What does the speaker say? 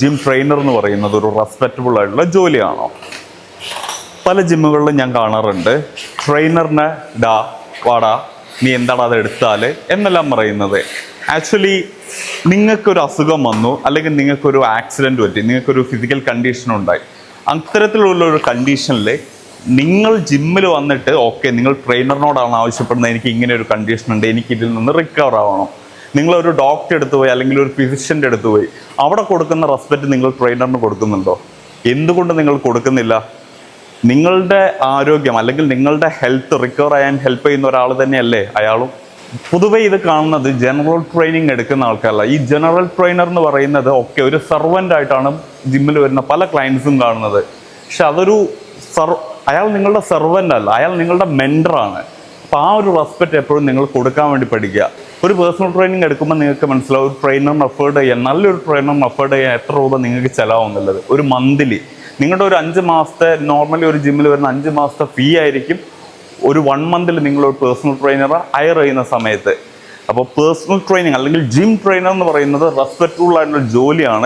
Gym trainer എന്ന് പറയുന്നത് ഒരു റെസ്പെക്റ്റബിൾ ആയിട്ടുള്ള ജോലിയാണോ? പല ജിമ്മുകളിലും ഞാൻ കാണാറുണ്ട് ട്രെയിനറിനെ ഡാ വാടാ നീ എന്താടാ അത് എടുത്താൽ എന്നെല്ലാം പറയുന്നത്. ആക്ച്വലി നിങ്ങൾക്കൊരു അസുഖം വന്നു, അല്ലെങ്കിൽ നിങ്ങൾക്കൊരു ആക്സിഡൻറ്റ് പറ്റി, നിങ്ങൾക്കൊരു ഫിസിക്കൽ കണ്ടീഷൻ ഉണ്ടായി. അത്തരത്തിലുള്ള ഒരു കണ്ടീഷനിൽ നിങ്ങൾ ജിമ്മിൽ വന്നിട്ട് ഓക്കെ നിങ്ങൾ ട്രെയിനറിനോടാണ് ആവശ്യപ്പെടുന്നത്, എനിക്ക് ഇങ്ങനെ ഒരു കണ്ടീഷൻ ഉണ്ട്, എനിക്ക് ഇതിൽ നിന്ന് റിക്കവർ ആവണം. നിങ്ങളൊരു ഡോക്ടറെ അടുത്ത് പോയി അല്ലെങ്കിൽ ഒരു ഫിസിഷ്യൻ്റെ അടുത്ത് പോയി അവിടെ കൊടുക്കുന്ന റെസ്പെക്റ്റ് നിങ്ങൾ ട്രെയിനറിന് കൊടുക്കുന്നുണ്ടോ? എന്തുകൊണ്ട് നിങ്ങൾ കൊടുക്കുന്നില്ല? നിങ്ങളുടെ ആരോഗ്യം അല്ലെങ്കിൽ നിങ്ങളുടെ ഹെൽത്ത് റിക്കവർ ചെയ്യാൻ ഹെൽപ്പ് ചെയ്യുന്ന ഒരാൾ തന്നെയല്ലേ അയാളും. പൊതുവെ ഇത് കാണുന്നത് ജനറൽ ട്രെയിനിങ് എടുക്കുന്ന ആൾക്കാരല്ല. ഈ ജനറൽ ട്രെയിനർ എന്ന് പറയുന്നത് ഒക്കെ ഒരു സെർവൻ്റ് ആയിട്ടാണ് ജിമ്മിൽ വരുന്ന പല ക്ലയൻസും കാണുന്നത്. പക്ഷെ അതൊരു അയാൾ നിങ്ങളുടെ സെർവൻ്റ് അല്ല, അയാൾ നിങ്ങളുടെ മെൻറ്ററാണ്. അപ്പോൾ ആ ഒരു റെസ്പെക്റ്റ് എപ്പോഴും നിങ്ങൾ കൊടുക്കാൻ വേണ്ടി പഠിക്കുക. ഒരു പേഴ്സണൽ ട്രെയിനിങ് എടുക്കുമ്പോൾ നിങ്ങൾക്ക് മനസ്സിലാവും ഒരു ട്രെയിനറിന് അഫോർഡ് ചെയ്യാൻ, നല്ലൊരു ട്രെയിനറിന് അഫോർഡ് ചെയ്യാൻ എത്ര രൂപ നിങ്ങൾക്ക് ചിലവാകുന്നുള്ളത്. ഒരു മന്ത്ലി നിങ്ങളുടെ ഒരു 5 മാസത്തെ നോർമലി ഒരു ജിമ്മിൽ വരുന്ന 5 മാസത്തെ ഫീ ആയിരിക്കും ഒരു 1 മന്തിൽ നിങ്ങളൊരു പേഴ്സണൽ ട്രെയിനറെ ഹയർ ചെയ്യുന്ന സമയത്ത്. അപ്പോൾ പേഴ്സണൽ ട്രെയിനിങ് അല്ലെങ്കിൽ ജിം ട്രെയിനർ എന്ന് പറയുന്നത് റെസ്പെക്റ്റബിൾ ആയിട്ടുള്ള ജോലിയാണ്.